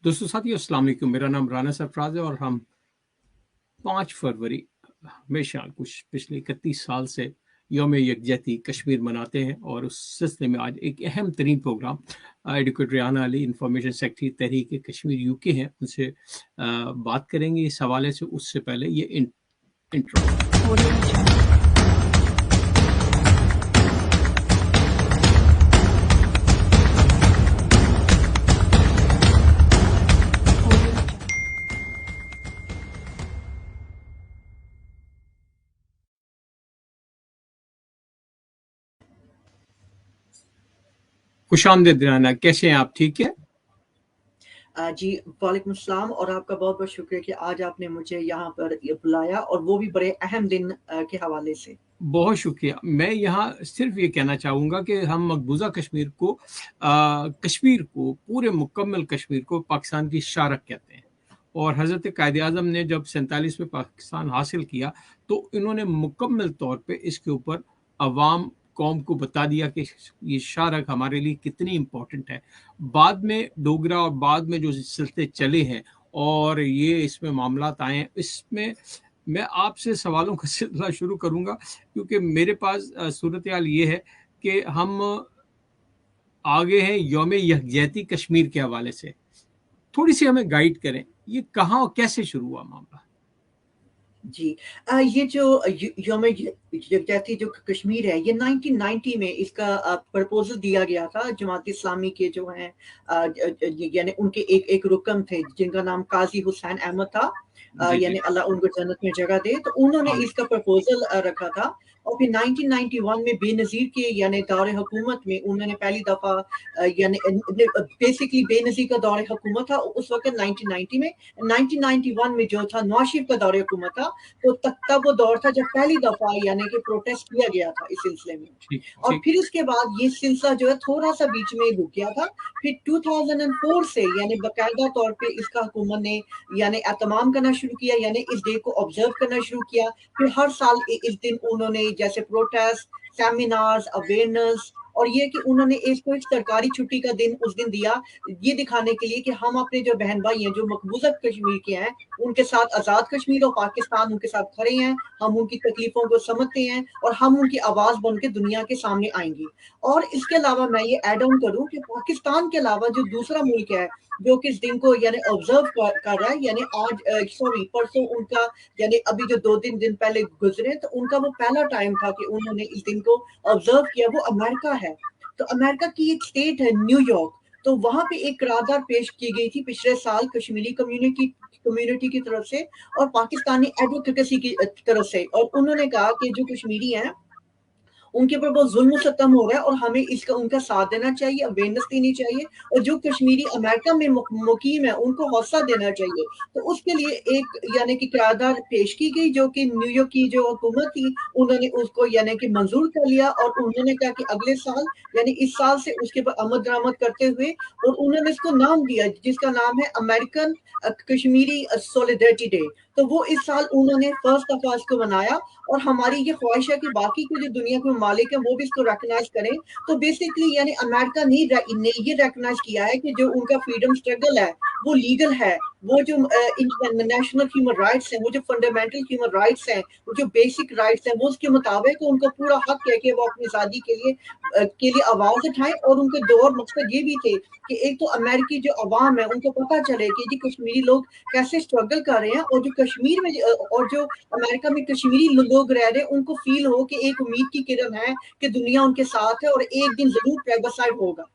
दोस्तों साथियों अस्सलाम वालेकुम। मेरा नाम राना सरफराज है और हम 5 फरवरी हमेशा कुछ पिछले 31 साल से यौम यकजहती कश्मीर मनाते हैं और उस सिलसिले में आज एक अहम तरीन program advocate Rehana Ali information secretary Tehreek Kashmir UK हैं, उनसे बात करेंगे इस हवाले से। उससे पहले ये इंट्रो। खुशामदीद राना, कैसे हैं आप? ठीक है जी वालेकुम अस्सलाम और आपका बहुत बहुत शुक्रिया कि आज आपने मुझे यहाँ पर बुलाया और वो भी बड़े अहम दिन के हवाले से। बहुत शुक्रिया। मैं यहाँ सिर्फ ये कहना चाहूँगा कि हम मकबूजा कश्मीर को पूरे मुकम्मल कश्मीर को पाकिस्तान की शारक कहते हैं और हज़रत कायद आज़म ने जब 47 में पाकिस्तान हासिल किया तो इन्होंने मुकम्मल तौर पे इसके ऊपर अवाम कौम को बता दिया कि ये शारक हमारे लिए कितनी इम्पोर्टेंट है। बाद में डोगरा और बाद में जो सिलसिले चले हैं और ये इसमें मामलात आए हैं, इसमें मैं आपसे सवालों का सिलसिला शुरू करूंगा क्योंकि मेरे पास सूरत हाल ये है कि हम आगे हैं यौम यकजहती कश्मीर के हवाले से। थोड़ी सी हमें गाइड करें, ये कहाँ और कैसे शुरू हुआ मामला? जी ये जो यौम यकजहती जो कश्मीर है, ये 1990 में इसका प्रपोजल दिया गया था। जमात इस्लामी के जो हैं यानी उनके एक रुकन थे जिनका नाम काजी हुसैन अहमद था, यानी अल्लाह उनको जन्नत में जगह दे। तो उन्होंने इसका प्रपोजल रखा था और फिर 1991 में बेनज़ीर के यानी दौरे हुकूमत में उन्होंने पहली दफ़ा यानी बेसिकली बेनज़ीर का दौरे हुकूमत था उस वक़्त 1990 में। 1991 में जो था नवाज शरीफ का दौरे हुकूमत था, तो तब वो दौर था जब पहली दफ़ा यानी कि प्रोटेस्ट किया गया था इस सिलसिले में। और फिर इसके बाद ये सिलसिला जो है थोड़ा-सा बीच में रुक गया था। फिर 2004 से यानी बाकायदा तौर पे इसका हुकूमत ने यानी एहतमाम करना शुरू किया, यानी इस डे को ऑब्जर्व करना शुरू किया। फिर हर साल इस दिन उन्होंने जैसे प्रोटेस्ट, सेमिनार्स, अवेयरनेस और ये कि उन्होंने इसको एक सरकारी छुट्टी का दिन उस दिन दिया, ये दिखाने के लिए कि हम अपने जो बहन भाई हैं जो मकबूजा कश्मीर के हैं, उनके साथ आज़ाद कश्मीर और पाकिस्तान उनके साथ खड़े हैं, हम उनकी तकलीफों को समझते हैं और हम उनकी आवाज़ बन के दुनिया के सामने आएंगे। और इसके अलावा मैं ये ऐड ऑन करूँ कि पाकिस्तान के अलावा जो दूसरा मुल्क है जो कि इस दिन को यानी ऑब्जर्व कर रहा है, यानी आज परसों उनका यानी अभी जो 2-3 दिन पहले गुजरे, तो उनका वो पहला टाइम था कि उन्होंने इस दिन को ऑब्जर्व किया, वो अमेरिका है। तो अमेरिका की एक स्टेट है न्यूयॉर्क, तो वहां पे एक करारदाद पेश की गई थी पिछले साल कश्मीरी कम्युनिटी की तरफ से और पाकिस्तानी एडवोकेसी की तरफ से, और उन्होंने कहा कि जो कश्मीरी हैं उनके ऊपर बहुत जुल्म सितम हो रहा है और हमें इसका उनका साथ देना चाहिए, अवेयरनेस देनी चाहिए और जो कश्मीरी अमेरिका में मुकीम है उनको हौसला देना चाहिए। तो उसके लिए एक यानी कि करारदाद पेश की गई जो कि न्यूयॉर्क की जो हुकूमत थी उन्होंने उसको यानी कि मंजूर कर लिया और उन्होंने कहा कि अगले साल यानी इस साल से उसके ऊपर अमल दरामद करते हुए और उन्होंने इसको नाम दिया जिसका नाम है अमेरिकन कश्मीरी सॉलिडरिटी डे। तो वो इस साल उन्होंने फर्स्ट दफा इसको मनाया और हमारी ये ख्वाहिश है कि बाकी के जो दुनिया के ममालिक हैं वो भी इसको रिकॉग्नाइज करें। तो बेसिकली यानी अमेरिका ने ये रिकॉग्नाइज किया है कि जो उनका फ्रीडम स्ट्रगल है वो लीगल है, वो जो इंटरनेशनल ह्यूमन राइट्स हैं, वो जो फंडामेंटल ह्यूमन राइट्स हैं, वो जो बेसिक राइट्स हैं, वो उसके मुताबिक उनको पूरा हक है कि वो अपनी आज़ादी के लिए आवाज उठाएं। और उनके दो और मकसद ये भी थे कि एक तो अमेरिकी जो अवाम है उनको पता चले कि जी कश्मीरी लोग कैसे स्ट्रगल कर रहे हैं और जो कश्मीर में और जो अमेरिका में कश्मीरी लोग रह रहे हैं उनको फील हो कि एक उम्मीद की किरण है कि दुनिया उनके साथ है और एक दिन जरूर प्लेबसाइड होगा।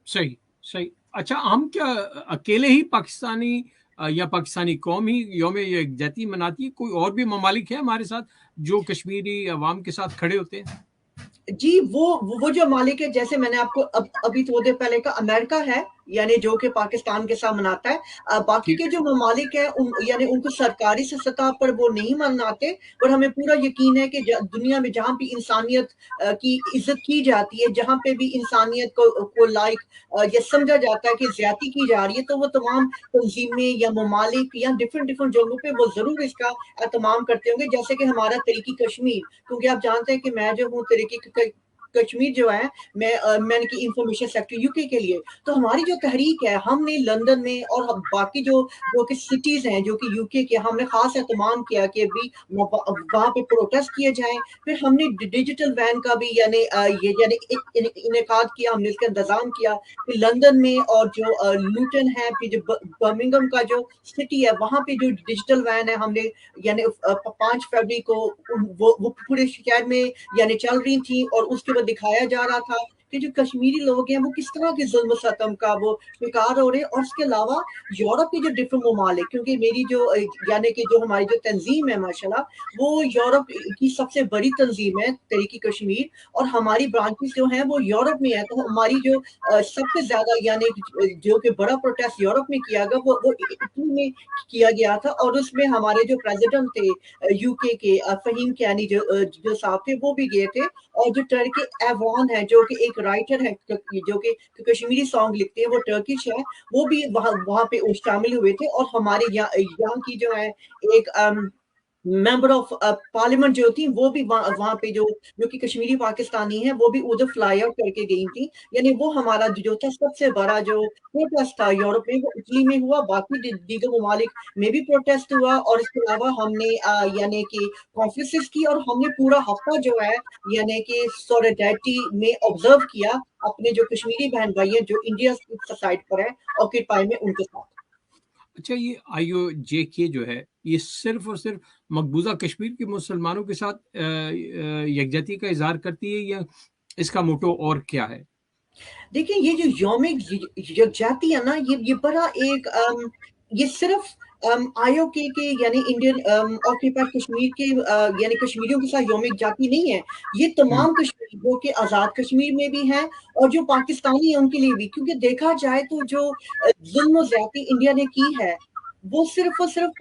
सही सही। अच्छा, हम क्या अकेले ही पाकिस्तानी या पाकिस्तानी कौम ही यौम यकजहती मनाती है? कोई और भी ममालिक है हमारे साथ जो कश्मीरी अवाम के साथ खड़े होते हैं? जी वो जो मालिक है, जैसे मैंने आपको अभी थोड़ी देर पहले का अमेरिका है यानी जो कि पाकिस्तान के साथ मनाता है। बाकी के जो ममालिक हैं यानी उनको सरकारी से सतह पर वो नहीं मनाते, और हमें पूरा यकीन है कि दुनिया में जहाँ भी इंसानियत की इज्जत की जाती है, जहाँ पे भी इंसानियत को लाइक ये समझा जाता है कि ज्यादती की जा रही है, तो वो तमाम तंजीमें या ममालिक या डिफरेंट डिफरेंट जगहों पे वो जरूर इसका एहतमाम करते होंगे। जैसे कि हमारा तरीकी कश्मीर, क्योंकि आप जानते हैं कि मैं जो हूँ तरीकी कश्मीर जो है मैंने की इंफॉर्मेशन सेक्टर यूके के लिए, तो हमारी जो तहरीक है हमने लंदन में और बाकी जो कि सिटीज हैं जो कि यूके के, हमने खास एहतमाम किया कि अभी वहाँ पे प्रोटेस्ट किए जाएं। फिर हमने डिजिटल वैन का भी यानी ये यानी इनेकाद किया, हमने इसका इंतजाम किया। फिर लंदन में और जो लूटन है, फिर जो बर्मिंघम का जो सिटी है वहाँ पे जो डिजिटल वैन है हमने यानी 5 फरवरी को वो पूरे शहर में यानी चल रही थी, और उसके बाद दिखाया जा रहा था कि जो कश्मीरी लोग हैं वो किस तरह के जुल्म सतम का वो शिकार हो रहे हैं। और इसके अलावा यूरोप के जो डिफरेंट ममालिक, क्योंकि मेरी जो यानी कि जो हमारी जो तंजीम है माशाल्लाह वो यूरोप की सबसे बड़ी तंजीम है तहरीक कश्मीर, और हमारी ब्रांचेस जो हैं वो यूरोप में है। तो हमारी जो सबसे ज्यादा यानी जो कि बड़ा प्रोटेस्ट यूरोप में किया गया वो इटली में किया गया था, और उसमें हमारे जो प्रेसिडेंट थे यूके के फहीम कियानी जो साहब थे वो भी गए थे। और जो टर्की एवान है जो कि एक राइटर है जो कि कश्मीरी सॉन्ग लिखते हैं, वो टर्किश है, वो भी वहां पे शामिल हुए थे। और हमारे यहाँ की जो है एक मेंबर ऑफ पार्लियामेंट जो थी वो भी वहां पे जो कि कश्मीरी पाकिस्तानी है वो भी उधर फ्लाई आउट करके गई थी। यानी वो हमारा जो था सबसे बड़ा जो प्रोटेस्ट था यूरोप में वो इटली में हुआ, बाकी दीगर ममालिक में भी प्रोटेस्ट हुआ। और इसके अलावा हमने यानी कि कॉन्फ्रेंसेस की, और हमने पूरा हफ्ता जो है यानी कि सॉलिडारिटी में ऑब्जर्व किया अपने जो कश्मीरी बहन भाई हैं जो इंडिया साइड पर है ऑक्यूपाई में, उनके साथ। अच्छा, ये IOJK जो है ये सिर्फ और सिर्फ मकबूजा कश्मीर के मुसलमानों के साथ यकजहती का इजहार करती है, या इसका मोटो और क्या है? देखिए ये जो यौमिक यकजाती है ना, ये बड़ा एक ये सिर्फ आईओके के यानी इंडियन ऑक्यूपाइड कश्मीर के यानी कश्मीरियों के साथ यौमिक जाति नहीं है। ये तमाम कश्मीर जो कि आज़ाद कश्मीर में भी है और जो पाकिस्तानी है उनके लिए भी, क्योंकि देखा जाए तो जो जुल्म ज्यादती इंडिया ने की है वो सिर्फ और सिर्फ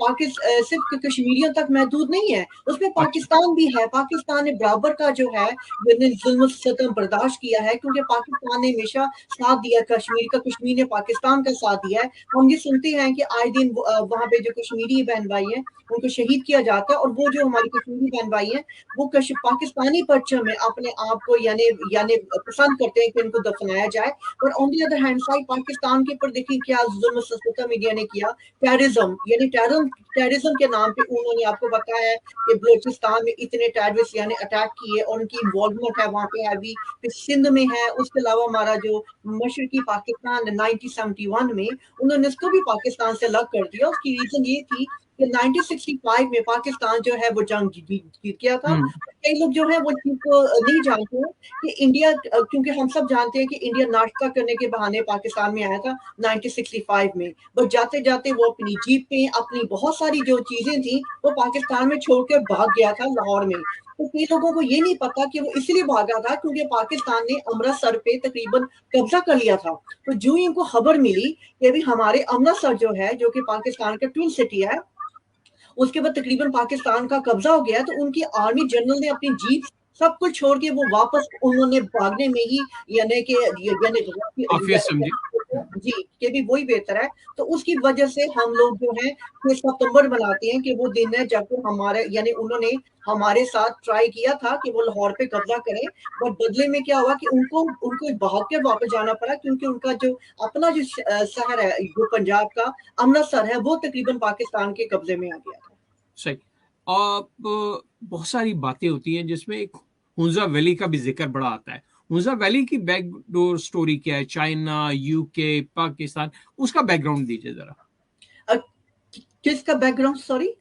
सिर्फ कश्मीरियों तक महदूद नहीं है, उसमें अच्छा। पाकिस्तान भी है। पाकिस्तान ने बराबर का जो है जुल्म सितम बर्दाश्त किया है, क्योंकि पाकिस्तान ने हमेशा साथ दिया कश्मीर का, कश्मीर ने पाकिस्तान का साथ दिया है। हम ये सुनते हैं कि आए दिन वहां पे जो कश्मीरी बहन भाई हैं उनको शहीद किया जाता है, और वो जो हमारी कश्मीरी बहन भाई हैं वो पाकिस्तानी परचम में अपने आप को यानी यानी पसंद करते हैं कि इनको दफनाया जाए। और on the other hand side Pakistan के ऊपर देखिए क्या जुल्म सितम इंडिया ने किया। टेररिज्म यानी टेररिज्म के नाम पे उन्होंने, आपको बताया है कि बलूचिस्तान में इतने टेररिस्ट यानी अटैक किए और उनकी इन्वॉल्वमेंट है वहां पे हैवी, फिर सिंध में है। उसके अलावा हमारा जो मशरकी पाकिस्तान 1971 में उन्होंने इसको भी पाकिस्तान से अलग कर दिया। उसकी रीजन ये थी कि 1965 में पाकिस्तान जो है वो जंग जीत गया था। कई लोग जो है वो चीज को नहीं जानते हैं कि इंडिया, क्योंकि हम सब जानते हैं कि इंडिया नाश्ता करने के बहाने पाकिस्तान में आया था 1965 में, बस जाते जाते वो अपनी जीप पे अपनी बहुत सारी जो चीजें थी वो पाकिस्तान में छोड़कर भाग गया था लाहौर में। तो कई लोगों को ये नहीं पता कि वो इसलिए भागा था क्योंकि पाकिस्तान ने अमृतसर पे तकरीबन कब्जा कर लिया था। तो जो ही उनको खबर मिली कि अभी हमारे अमृतसर जो है जो कि पाकिस्तान का ट्विन सिटी है, उसके बाद तकरीबन पाकिस्तान का कब्जा हो गया, तो उनकी आर्मी जनरल ने अपनी जीप सब कुछ छोड़ के वो वापस उन्होंने भागने में ही यानी कि ऑफिस समझे। जी के भी वही बेहतर है। तो उसकी वजह से हम लोग जो है 6 सितंबर मनाते हैं कि वो दिन है जब हमारे यानी उन्होंने हमारे साथ ट्राई किया था कि वो लाहौर पे कब्जा करें, बट बदले में क्या हुआ कि उनको उनको भाग के वापस जाना पड़ा, क्योंकि उनका जो अपना जो शहर है जो पंजाब का अमृतसर है वो तकरीबन पाकिस्तान के कब्जे में आ गया था। सही। अब बहुत सारी बातें होती हैं जिसमें एक हुंजा वैली का भी जिक्र बड़ा आता है। हुंजा वैली की बैकडोर स्टोरी क्या है? चाइना, यूके, पाकिस्तान, उसका बैकग्राउंड दीजिए जरा। किसका बैकग्राउंड सॉरी?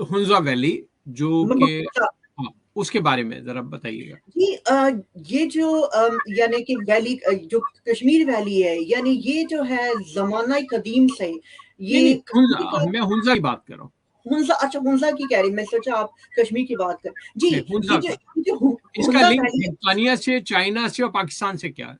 हुंजा वैली जो कि, हाँ, उसके बारे में जरा बताइएगा। जी ये जो यानी कि वैली जो कश्मीर वैली है यानी ये जो है जमाना कदीम से नहीं नहीं, ये कश्मीर का मैं हुंजा की बात कर रहा हूँ। हुंजा, अच्छा हुंजा की कह रही, मैं सोचा आप कश्मीर की बात कर। जी नहीं, हुंजा का। ये जो इसका हुंजा लिंक वैली है, बरतानिया से, चाइना से और पाकिस्तान से क्या है?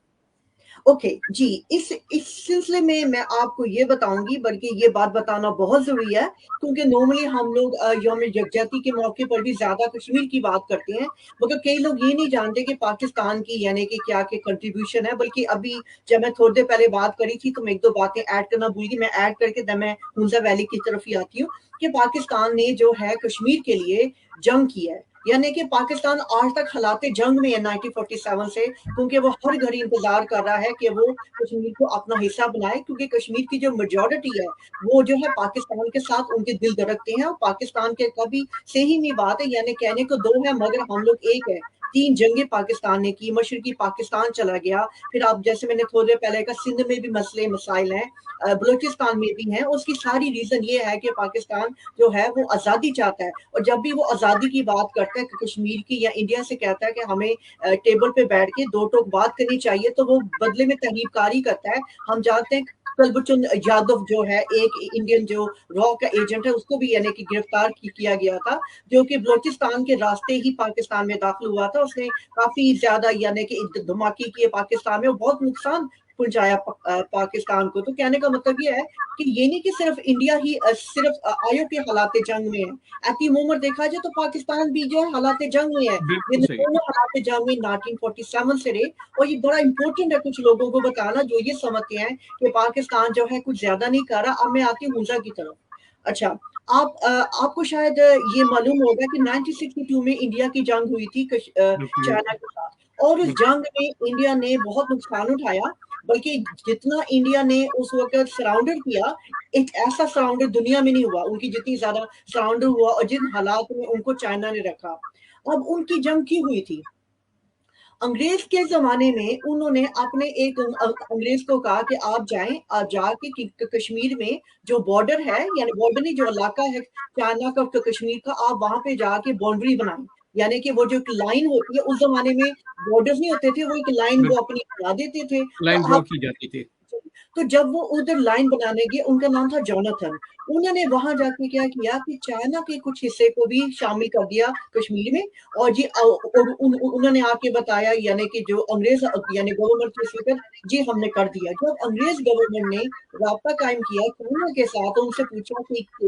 ओके जी, इस सिलसिले में मैं आपको ये बताऊंगी, बल्कि ये बात बताना बहुत जरूरी है क्योंकि नॉर्मली हम लोग यौम यकजहती के मौके पर भी ज्यादा कश्मीर की बात करते हैं, मगर कई लोग ये नहीं जानते कि पाकिस्तान की यानी कि क्या के कंट्रीब्यूशन है। बल्कि अभी जब मैं थोड़ी देर पहले बात करी थी तो मैं एक दो बातें ऐड करना भूल गई, मैं ऐड करके तब मैं हुंजा वैली की तरफ ही आती हूँ कि पाकिस्तान ने जो है कश्मीर के लिए जंग की है। यानी कि पाकिस्तान आज तक हालात जंग में है 1947 से, क्योंकि वो हर घड़ी इंतजार कर रहा है कि वो कश्मीर को अपना हिस्सा बनाए, क्योंकि कश्मीर की जो मेजॉरिटी है वो जो है पाकिस्तान के साथ उनके दिल धड़कते हैं, और पाकिस्तान के कभी से ही नहीं बात है, यानी कहने को दो है मगर हम लोग एक है। 3 जंगें पाकिस्तान ने की, मशरकी पाकिस्तान चला गया, फिर आप जैसे मैंने थोड़ी देर पहले कहा सिंध में भी मसले मसाइल हैं, बलूचिस्तान में भी हैं। उसकी सारी रीजन ये है कि पाकिस्तान जो है वो आज़ादी चाहता है, और जब भी वो आज़ादी की बात करता है कि कश्मीर की या इंडिया से कहता है कि हमें टेबल पे बैठ के दो टोक बात करनी चाहिए, तो वो बदले में तहरीबकारी करता है। हम जानते हैं कुलभूषण यादव जो है एक इंडियन जो रॉ का एजेंट है, उसको भी यानी कि गिरफ्तार किया गया था, जो कि बलूचिस्तान के रास्ते ही पाकिस्तान में दाखिल हुआ था। उसने काफी ज्यादा यानी कि धमाके किए पाकिस्तान में, और बहुत नुकसान पहुंचाया पाकिस्तान को। तो कहने का मतलब ये है कि ये नहीं कि सिर्फ इंडिया ही सिर्फ आयो के हालात जंग में है, एट दी मोमेंट देखा जाए तो पाकिस्तान भी जो है हालात जंग में है। ये बिल्कुल सही। दोनों हालात जंग में 1947 से रहे, और ये बड़ा इंपॉर्टेंट है कुछ लोगों को बताना जो ये समझते हैं कि पाकिस्तान जो है कुछ ज्यादा नहीं कर रहा। अब मैं आती हूँ हुंजा की तरफ। अच्छा, आपको शायद ये मालूम होगा कि 1962 में इंडिया की जंग हुई थी बिल्कुल चाइना के साथ, और उस बिल्कुल जंग में इंडिया ने बहुत नुकसान उठाया। बल्कि जितना इंडिया ने उस वक्त सराउंडर किया, एक ऐसा सराउंडर दुनिया में नहीं हुआ, उनकी जितनी ज्यादा सराउंडर हुआ और जिन हालात में उनको चाइना ने रखा। अब उनकी जंग क्यों हुई थी? अंग्रेज के जमाने में उन्होंने अपने एक अंग्रेज को कहा कि आप जाएं, आप जाके कश्मीर में जो बॉर्डर है, यानी बॉर्डर नहीं, जो इलाका है चाइना का कश्मीर का, आप वहां पे जाके बाउंड्री बनाएं। यानी कि वो जो एक लाइन होती है, उस जमाने में बॉर्डर्स नहीं होते थे, वो एक लाइन वो बिल्कुल अपनी बना देते थे। तो लाइन ड्रॉ आप की जाती थी। तो जब वो उधर लाइन बनाने गए, उनका नाम था जोनाथन। उन्होंने वहां जाके क्या किया कि चाइना के कुछ हिस्से को भी शामिल कर दिया कश्मीर में, और जी उन्होंने आके बताया, यानी कि जो अंग्रेज यानी गवर्नमेंट के स्पीकर, जी हमने कर दिया। जब अंग्रेज गवर्नमेंट ने राब्ता कायम किया चाइना के साथ, उनसे पूछा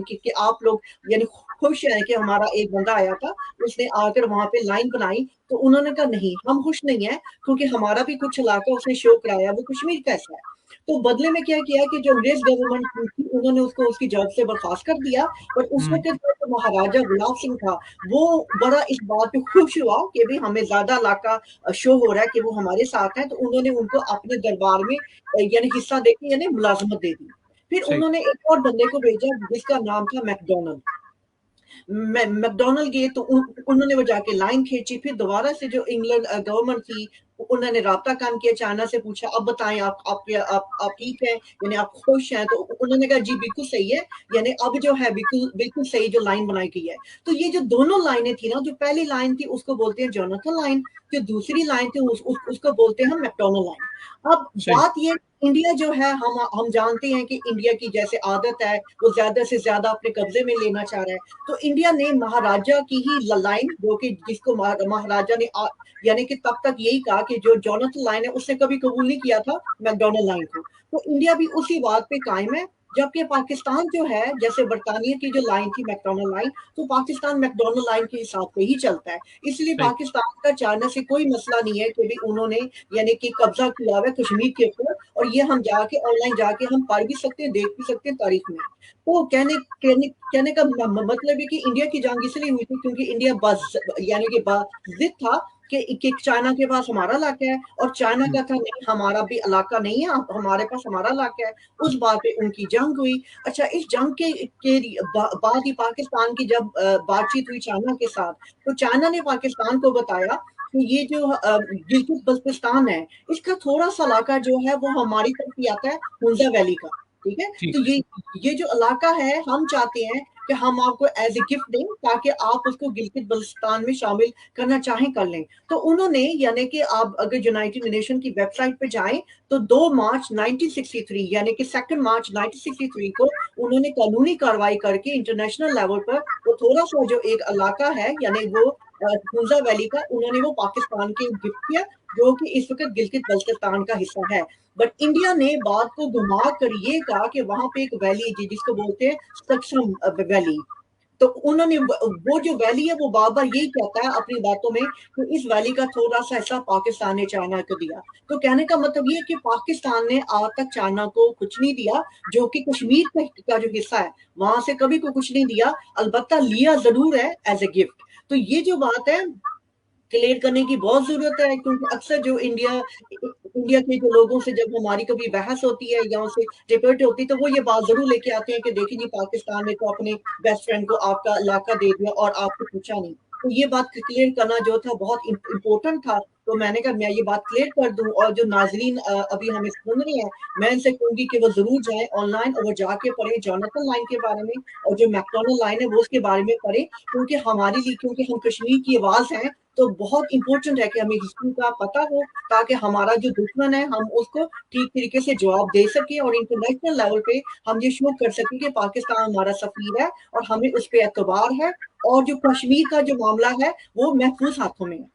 कि आप लोग यानी खुश हैं कि हमारा एक बंदा आया था, उसने आकर वहां पे लाइन बनाई, तो उन्होंने कहा नहीं, हम खुश नहीं है, क्योंकि हमारा भी कुछ इलाका उसने शो कराया, वो कश्मीर का हिस्सा है। तो बदले में क्या किया कि जो अंग्रेज गवर्नमेंट थी, उन्होंने उसको उसकी जॉब से बर्खास्त कर दिया। और उस हम्म, वक्त जो महाराजा गुलाब सिंह था, वो बड़ा इस बात पे खुश हुआ कि भाई हमें ज्यादा इलाका शो हो रहा है कि वो हमारे साथ है, तो उन्होंने उनको अपने दरबार में यानी हिस्सा देके यानी मुलाजमत दे दी। फिर सही। उन्होंने एक और बंदे को भेजा जिसका नाम था मैकडोनल्ड। मैकडोनल्ड गए, तो उन्होंने वो जाके लाइन खींची। फिर दोबारा से जो इंग्लैंड गवर्नमेंट थी, उन्होंने राब्ता कायम किया, चाइना से पूछा अब बताएं आप ठीक है, यानी आप खुश हैं? तो उन्होंने कहा जी बिल्कुल सही है, यानी अब जो है बिल्कुल बिल्कुल सही जो लाइन बनाई गई है। तो ये जो दोनों लाइनें थी ना, जो पहली लाइन थी उसको बोलते हैं जोनाथन लाइन, जो दूसरी लाइन थी उसको बोलते हैं हम मैकडोनल्ड लाइन। अब सही। बात ये, इंडिया जो है, हम जानते हैं कि इंडिया की जैसे आदत है, वो ज्यादा से ज्यादा अपने कब्जे में लेना चाह रहा है। तो इंडिया ने महाराजा की ही लाइन, जो कि जिसको महाराजा ने यानी कि तब तक यही कहा कि जो जोनाथन लाइन है, उसने कभी कबूल नहीं किया था मैकडोनल्ड लाइन को। तो इंडिया भी उसी बात पे कायम है। जबकि पाकिस्तान जो है, जैसे बरतानिया की जो लाइन थी मैकडोनल्ड लाइन, तो पाकिस्तान मैकडोनल्ड लाइन के हिसाब से ही चलता है। इसलिए सही। पाकिस्तान का चाइना से कोई मसला नहीं है कि भी उन्होंने यानी कि कब्जा किया हुआ है कश्मीर के ऊपर, और ये हम जाके ऑनलाइन जाके हम पढ़ भी सकते हैं, देख भी सकते हैं तारीख में। तो कहने का मतलब है कि इंडिया की जंग इसलिए हुई थी क्योंकि इंडिया बस यानी कि जिद था कि चाइना के पास हमारा इलाका है, और चाइना हम्म, का था नहीं, हमारा भी इलाका नहीं है, हमारे पास हमारा इलाका है। उस बात पे उनकी जंग हुई। अच्छा, इस जंग के बाद ही पाकिस्तान की जब बातचीत हुई चाइना के साथ, तो चाइना ने पाकिस्तान को बताया कि ये जो गिलगित बल्तिस्तान है, इसका थोड़ा सा इलाका जो है वो हमारी तरफ ही आता है, हुंजा वैली का। ठीक है, ठीक तो है। ये जो इलाका है, हम चाहते हैं कि हम आपको एज ए गिफ्ट दें, ताकि आप उसको गिलगित बल्तिस्तान में शामिल करना चाहें कर लें। तो उन्होंने यानी कि आप अगर यूनाइटेड नेशन की वेबसाइट पे जाएं, तो 2 मार्च 1963 यानी कि 2 मार्च 1963 को उन्होंने कानूनी कार्रवाई करके इंटरनेशनल लेवल पर वो थोड़ा सा जो एक इलाका है, यानी वो हुंजा वैली का, उन्होंने वो पाकिस्तान के गिफ्ट किया, जो कि इस वक्त गिलगित बल्तिस्तान का हिस्सा है। बट इंडिया ने बात को घुमा कर ये कहा कि वहां पे एक वैली जिसको बोलते हैं सक्सम वैली, तो उन्होंने वो जो वैली है वो बार बार यही कहता है अपनी बातों में कि इस वैली का थोड़ा सा हिस्सा पाकिस्तान ने चाइना को दिया। तो कहने का मतलब ये है कि पाकिस्तान ने आज तक चाइना को कुछ नहीं दिया, जो कि कश्मीर का जो हिस्सा है वहां से कभी को कुछ नहीं दिया, अलबत्ता लिया जरूर है एज ए गिफ्ट। तो ये जो बात है क्लियर करने की बहुत जरूरत है, क्योंकि अक्सर जो इंडिया के जो लोगों से जब हमारी कभी बहस होती है या उनसे डिबेट होती है तो वो ये बात जरूर लेके आते हैं कि देखिए जी पाकिस्तान ने तो अपने बेस्ट फ्रेंड को आपका इलाका दे दिया और आपको पूछा नहीं। तो ये बात क्लियर करना जो था बहुत इम्पोर्टेंट था। तो मैंने कहा मैं ये बात क्लियर कर दूं, और जो नाजरीन अभी हमें सुन रहे हैं मैं इनसे कहूंगी कि वो जरूर जाएं ऑनलाइन और वो जाके पढ़ें जोनाथन लाइन के बारे में, और जो मैकडोनल्ड लाइन है वो उसके बारे में पढ़ें, क्योंकि हमारे लिए, क्योंकि हम कश्मीर की आवाज हैं, तो बहुत इंपॉर्टेंट है कि हमें हिस्ट्री का पता हो, ताकि हमारा जो दुश्मन है हम उसको ठीक तरीके से जवाब दे सके और इंटरनेशनल लेवल पे हम ये शो कर सके कि पाकिस्तान हमारा सफीर है और हमें उस पर एतबार है, और जो कश्मीर का जो मामला है वो महफूज हाथों में है।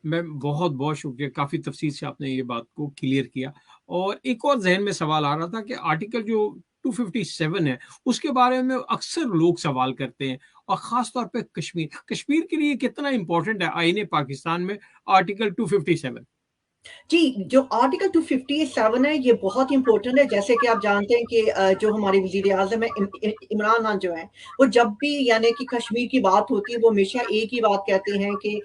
मैं बहुत बहुत शुक्रिया, काफी तफसील से आपने ये बात को क्लियर किया। और एक और जहन में सवाल आ रहा था कि आर्टिकल जो 257 है उसके बारे में अक्सर लोग सवाल करते हैं, और खास तौर पे कश्मीर कश्मीर के लिए कितना इंपॉर्टेंट है आईने पाकिस्तान में आर्टिकल 257? जी, जो आर्टिकल 257 है ये बहुत इंपॉर्टेंट है। जैसे कि आप जानते हैं कि जो हमारे वज़ीर आज़म है इमरान खान जो हैं, वो जब भी यानी कि कश्मीर की बात होती है वो हमेशा एक ही बात कहते हैं कि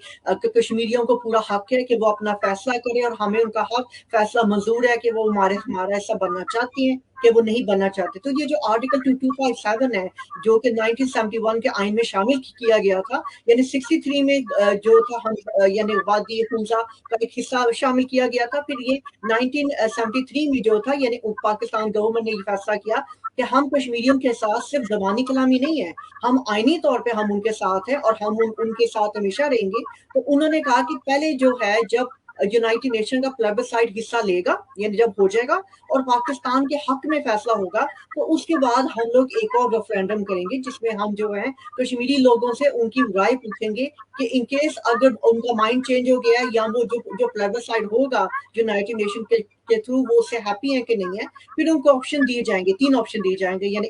कश्मीरियों को पूरा हक है कि वो अपना फैसला करें, और हमें उनका हक फैसला मंजूर है कि वो हमारा हिस्सा बनना चाहती हैं कि वो नहीं बनना चाहते। तो ये जो आर्टिकल 2257 है जो कि 1971 के आइन में शामिल किया गया था, यानी 63 में जो था हम यानी वादी हुंजा का एक हिस्सा शामिल किया गया था। फिर ये 1973 में जो था यानी पाकिस्तान गवर्नमेंट ने ये फैसला किया कि हम कश्मीरियों के साथ सिर्फ जबानी कलामी नहीं है, हम आईनी तौर पे हम उनके साथ हैं और हम उनके साथ हमेशा रहेंगे। तो उन्होंने कहा कि पहले जो है जब यूनाइटेड नेशन का प्लेबिसाइड हिस्सा लेगा, यानी जब हो जाएगा और पाकिस्तान के हक में फैसला होगा, तो उसके बाद हम लोग एक और रेफरेंडम करेंगे जिसमें हम जो है कश्मीरी लोगों से उनकी राय पूछेंगे कि इन केस अगर उनका माइंड चेंज हो गया है या वो जो प्लेबिसाइड होगा यूनाइटेड नेशन के थ्रू वो उससे हैप्पी है कि नहीं है, फिर उनको ऑप्शन दिए जाएंगे, 3 ऑप्शन दिए जाएंगे। यानी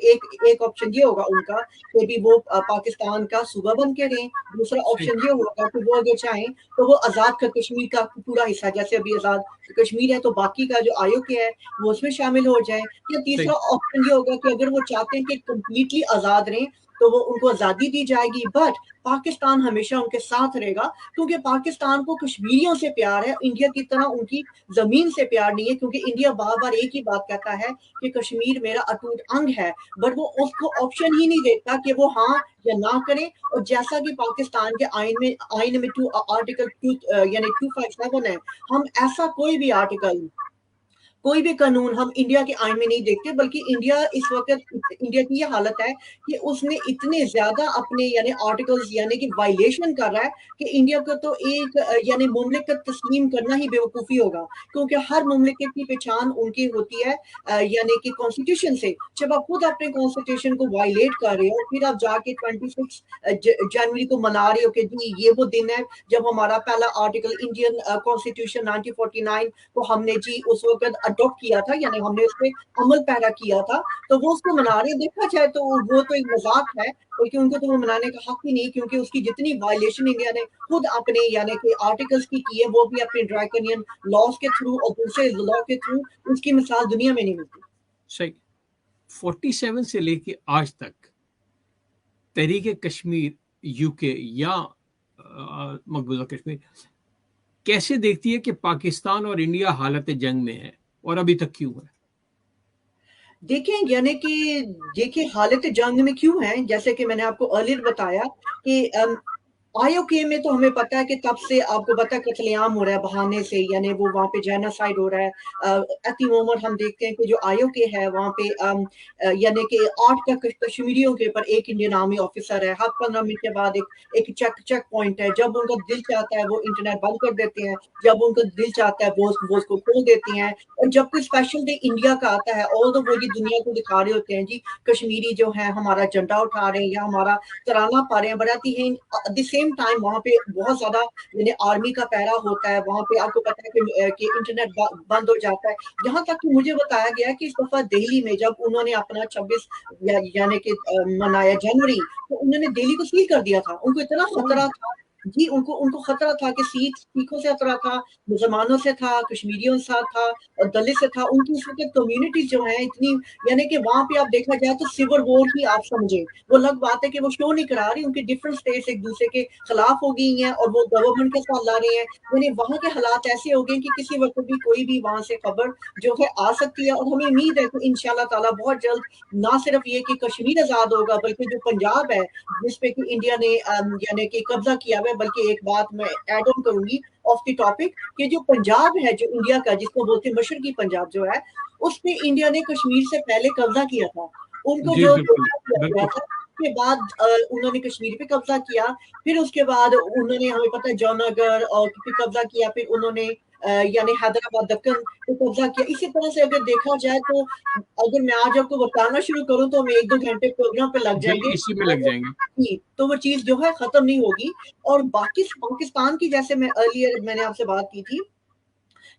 एक ऑप्शन ये होगा उनका कि भी वो पाकिस्तान का सूबा बन के रहें, दूसरा सही। ऑप्शन ये होगा कि वो अगर चाहें तो वो आजाद कश्मीर का पूरा हिस्सा, जैसे अभी आजाद कश्मीर है तो बाकी का जो आयोग है वो उसमें शामिल हो जाए, या सही। तीसरा ऑप्शन ये होगा कि अगर वो चाहते हैं कि कंप्लीटली आजाद रहें तो वो उनको आजादी दी जाएगी, बट पाकिस्तान हमेशा उनके साथ रहेगा, क्योंकि पाकिस्तान को कश्मीरियों से प्यार है, इंडिया की तरह उनकी जमीन से प्यार नहीं है। क्योंकि इंडिया बार बार एक ही बात कहता है कि कश्मीर मेरा अटूट अंग है, बट वो उसको ऑप्शन ही नहीं देता कि वो हाँ या ना करें। और जैसा कि पाकिस्तान के आइन में आर्टिकल 2 यानी 257 है, हम ऐसा कोई भी कानून हम इंडिया के आइन में नहीं देखते, बल्कि इंडिया इस वक्त इंडिया की ये हालत है कि उसने इतने ज्यादा अपने यानी आर्टिकल्स यानी कि वायलेशन कर रहा है कि इंडिया को तो एक यानी मुमलिकत तस्लीम करना ही बेवकूफ़ी होगा, क्योंकि हर मुमलिकत की पहचान उनकी होती है यानी कि कॉन्स्टिट्यूशन से। जब आप खुद अपने कॉन्स्टिट्यूशन को वायलेट कर रहे हो, फिर आप जाके 26 जनवरी को मना रहे हो कि जी ये वो दिन है जब हमारा पहला आर्टिकल इंडियन कॉन्स्टिट्यूशन 1949 को हमने जी उस वक्त अडॉप्ट किया था, यानी हमने उस पर अमल पैरा किया था, तो वो उसको मना रहे। देखा जाए तो वो तो एक मजाक है, क्योंकि उनको तो वो मनाने का हक ही नहीं, क्योंकि उसकी जितनी वायलेशन इंडिया ने खुद अपने यानी कि आर्टिकल्स की है, वो भी अपने ड्रैकोनियन लॉज के थ्रू और दूसरे लॉ के थ्रू, उसकी मिसाल दुनिया में नहीं मिलती। सही। 47 से लेके आज तक तहरीक कश्मीर यूके या मकबूजा कश्मीर कैसे देखती है कि पाकिस्तान और इंडिया हालत जंग में है, और अभी तक क्यों है? देखें यानी कि देखिए हालत जंग में क्यों है, जैसे कि मैंने आपको अर्लियर बताया कि आईओके में तो हमें पता है कि तब से आपको पता है कत्लेआम हो रहा है बहाने से, यानी वो वहाँ पे जेनोसाइड हो रहा है। एट द मोमेंट हम देखते हैं कि जो आईओके है वहाँ पे यानी कि 8 कश्मीरियों के ऊपर एक इंडियन आर्मी ऑफिसर है। हर 15 मिनट के बाद एक चेक पॉइंट है, जब उनका दिल चाहता है वो इंटरनेट बंद कर देते हैं, जब उनका दिल चाहता है वो उसको खोल देते हैं। और जब कोई स्पेशल डे इंडिया का आता है, और तो वो ये दुनिया को दिखा रहे होते हैं जी कश्मीरी जो है हमारा झंडा उठा रहे हैं या हमारा तराना पा रहे हैं, but at the same same time वहाँ पे बहुत ज़्यादा यानी आर्मी का पहरा होता है, वहाँ पे आपको पता है कि इंटरनेट बंद हो जाता है। यहाँ तक कि मुझे बताया गया कि इस दफ़ा दिल्ली में जब उन्होंने अपना 26 यानी कि मनाया जनवरी, तो उन्होंने दिल्ली को सील कर दिया था। उनको इतना खतरा था जी, उनको उनको खतरा था कि सिखों से खतरा था, मुसलमानों से था, कश्मीरियों से था और दलित से था। उनकी इस वक़्त कम्युनिटीज़ जो हैं इतनी, यानी कि वहाँ पे आप देखा जाए तो सिविल वॉर ही आप समझें। वो अलग बात है कि वो शो नहीं करा रही, उनकी डिफरेंट स्टेट्स एक-दूसरे के खिलाफ हो गई हैं और वो गवर्नमेंट के साथ लड़ रहे हैं। यानी वहाँ के हालात ऐसे हो गए कि किसी वक़्त भी कोई भी वहाँ से खबर जो है आ सकती है और हमें उम्मीद है कि इंशाअल्लाह ताला बहुत जल्द ना सिर्फ ये कि कश्मीर आज़ाद होगा, बल्कि जो पंजाब है, जिस पे कि इंडिया ने यानी कि कब्ज़ा किया हुआ है। बल्कि एक बात मैं ऐड ऑन करूँगी ऑफ द टॉपिक कि जो पंजाब है, जो इंडिया का जिसको बोलते हैं मशरकी पंजाब जो है, उस पे इंडिया ने कश्मीर से पहले कब्ज़ा किया था। उनको जी, जो बिल्कुल, तोड़ा किया गया बिल्कुल। था, उसके बाद उन्होंने कश्मीर पे कब्ज़ा किया। फिर उसके बाद उन्होंने, हमें पता है, जौनगर और पे कब्ज़ा किया। फिर उन्होंने यानी हैदराबाद, दक्कन पे कब्ज़ा किया। इसी तरह से अगर देखा जाए तो अगर मैं आज आपको बताना शुरू करूँ तो हमें 1-2 घंटे प्रोग्राम पे लग जी, जाएँगे इसी में और लग वो जाएँगे। जी, तो वो चीज़ जो है ख़त्म नहीं होगी। और बाकी पाकिस्तान की, जैसे मैं अर्लियर मैंने आपसे बात की थी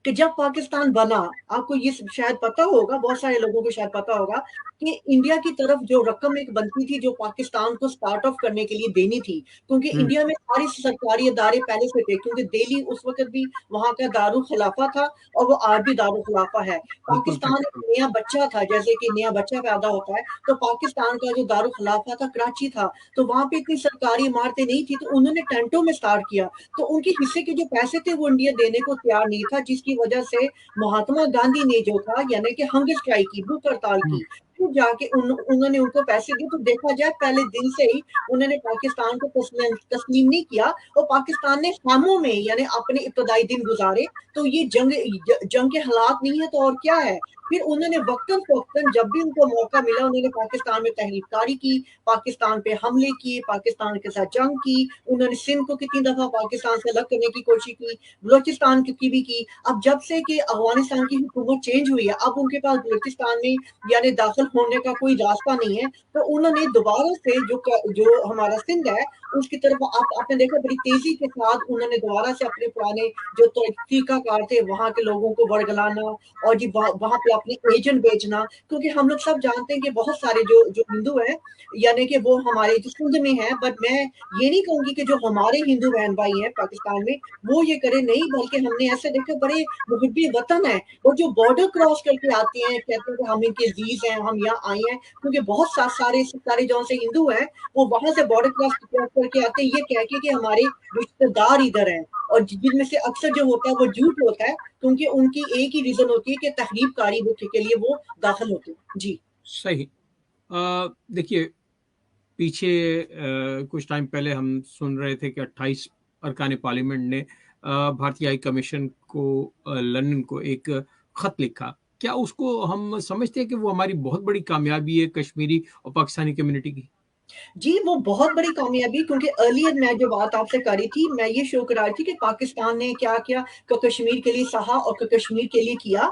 कि जब पाकिस्तान बना, आपको ये शायद पता होगा, बहुत सारे लोगों को शायद पता होगा कि इंडिया की तरफ जो रकम एक बनती थी, जो पाकिस्तान को स्टार्ट ऑफ करने के लिए देनी थी, क्योंकि हुँ, इंडिया में सारी सरकारी इदारे पहले से थे, क्योंकि दिल्ली उस वक़्त भी वहाँ का दारुल खिलाफा था और वो आज भी दारुल खिलाफा है। बिल्कुल ठीक पाकिस्तान कह एक रहे हैं। नया बच्चा था, जैसे कि नया बच्चा पैदा होता है, तो पाकिस्तान का जो दारुल खिलाफा था कराची था, तो वहाँ पे इतनी सरकारी इमारतें नहीं थी, तो उन्होंने टेंटों में स्टार्ट किया। तो उनके हिस्से के जो पैसे थे वो इंडिया देने को तैयार नहीं था, जिसकी वजह से महात्मा गांधी ने जो था यानी कि हंगर स्ट्राइक की, भूख हड़ताल हुँ, की। फिर जाके उन्होंने उनको पैसे दिए। तो देखा जाए पहले दिन से ही उन्होंने पाकिस्तान को तस्लीम नहीं किया और पाकिस्तान ने खामों में यानी अपने इब्तदाई दिन गुजारे। तो ये जंग के हालात नहीं है तो और क्या है। फिर उन्होंने वक्तन फवक्तन जब भी उनको मौका मिला, उन्होंने पाकिस्तान में तहरीककारी की, पाकिस्तान पे हमले किए, पाकिस्तान के साथ जंग की। उन्होंने सिंध को कितनी दफा पाकिस्तान से अलग करने की कोशिश की, बलोचिस्तान की भी की। अब जब से कि अफगानिस्तान की हुकूमत चेंज हुई है, अब उनके पास बलूचिस्तान में यानी दाखिल होने का कोई रास्ता नहीं है। तो उन्होंने दोबारा से जो हमारा सिंध है उसकी तरफ आपने देखा बड़ी तेजी के साथ उन्होंने दोबारा से अपने पुराने जो तरीकाकार थे वहां के लोगों को वर्गलाना और जी वहां पे अपने एजेंट भेजना। क्योंकि हम लोग सब जानते हैं कि बहुत सारे जो जो हिंदू हैं यानी कि वो हमारे जो सिंध में है, बट मैं ये नहीं कहूंगी कि जो हमारे हिंदू बहन भाई हैं पाकिस्तान में वो ये करे नहीं, बल्कि हमने ऐसे देखा बड़े मुहिब्बे वतन है और जो बॉर्डर क्रॉस करके आते हैं, कहते हैं कि हम इनके अजीज हैं, हम यहाँ आए हैं। क्योंकि बहुत सारे जो से हिंदू हैं वो वहां से बॉर्डर क्रॉस करके आते हैं, ये कह के कि हमारे रिश्तेदार इधर हैं। और जिनमें से अक्सर जो होता है वो झूठ होता है, क्योंकि उनकी एक ही रीजन होती है कि तहरीबकारी के लिए वो दाखिल होते हैं जी। सही। देखिए, पीछे कुछ टाइम पहले हम सुन रहे थे कि 28 अरकान पार्लियामेंट ने भारतीय हाई कमीशन को, लंदन को एक खत लिखा। क्या उसको हम समझते हैं कि वो हमारी बहुत बड़ी कामयाबी है कश्मीरी और पाकिस्तानी कम्युनिटी की? जी, वो बहुत बड़ी कामयाबी, क्योंकि अर्लियर मैं जो बात आपसे कर रही थी, मैं ये शो करा रही थी कि पाकिस्तान ने क्या किया, कश्मीर के लिए सहा और कश्मीर के लिए किया।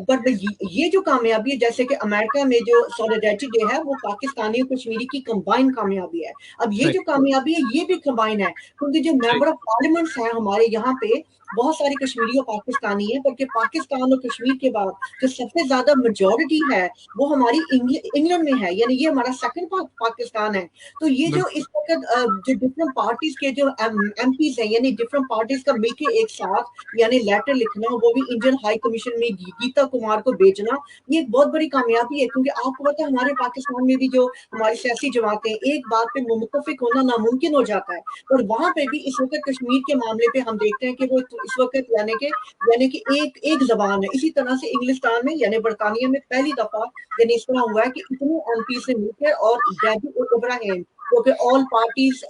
बट ये जो कामयाबी है, जैसे कि अमेरिका में जो सॉलिडारिटी डे है, वो पाकिस्तानी और कश्मीरी की कंबाइन कामयाबी है। अब ये सही, जो कामयाबी है, ये भी कंबाइन है, क्योंकि जो सही। मेंबर ऑफ पार्लियामेंट्स हैं हमारे यहाँ पे, बहुत सारे कश्मीरी और पाकिस्तानी हैं, बल्कि पाकिस्तान और कश्मीर के बाद जो सबसे ज़्यादा मेजॉरिटी है, वो हमारी इंग्लैंड में है, यानी ये हमारा सेकंड पाकिस्तान है। तो ये जो बिल्कुल। इस वक़्त जो डिफरेंट पार्टीज़ के जो एमपीज़ हैं, यानी डिफरेंट पार्टीज़ का मिलके एक साथ यानी लेटर लिखना, वो भी इंडियन हाई कमीशन में गीता कुमार को भेजना, ये एक बहुत बड़ी कामयाबी है। क्योंकि आपको पता है हमारे पाकिस्तान में भी जो हमारी सियासी जमातें एक बात पे मुत्तफिक होना नामुमकिन हो जाता है। और वहाँ पे भी इस वक़्त कश्मीर के मामले पे हम देखते हैं कि वो इस वक़्त यानी कि एक एक ज़बान है। इसी तरह से इंग्लिस्तान में यानी बरतानिया में पहली दफ़ा यानी इस तरह हुआ है कि इतने एमपी से मिलकर और डेबी इब्राहिम जो कि ऑल पार्टीज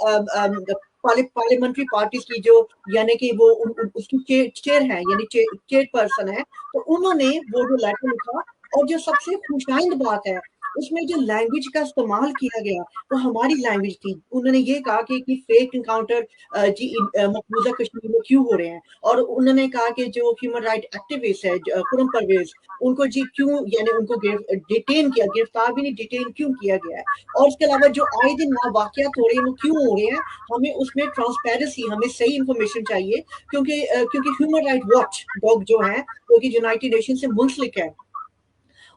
पार्लियामेंट्री पार्टीज की जो यानी कि वो उसकी चेयर है, यानी चेयर पर्सन है। तो उन्होंने वो जो लेटर लिखा, और जो सबसे खुशाइंद बात है اس میں جو लैंग्वेज का इस्तेमाल किया गया वो हमारी लैंग्वेज थी। उन्होंने ये कहा कि फेक एनकाउंटर जी मकबूजा कश्मीर में क्यों हो रहे हैं, और उन्होंने कहा कि जो ह्यूमन राइट एक्टिविस्ट है खुरम परवेज, उनको जी क्यों यानी उनको डिटेन किया, गिरफ्तार भी नहीं डिटेन क्यों किया गया है, और उसके अलावा जो आए दिन वहाँ वाकयात हो रहे हैं वो क्यों हो रहे हैं, हमें उसमें ट्रांसपेरेंसी, हमें सही इंफॉर्मेशन चाहिए, क्योंकि ह्यूमन राइट वॉच डॉग जो है जो कि यूनाइटेड नेशन से मुंसलिक है,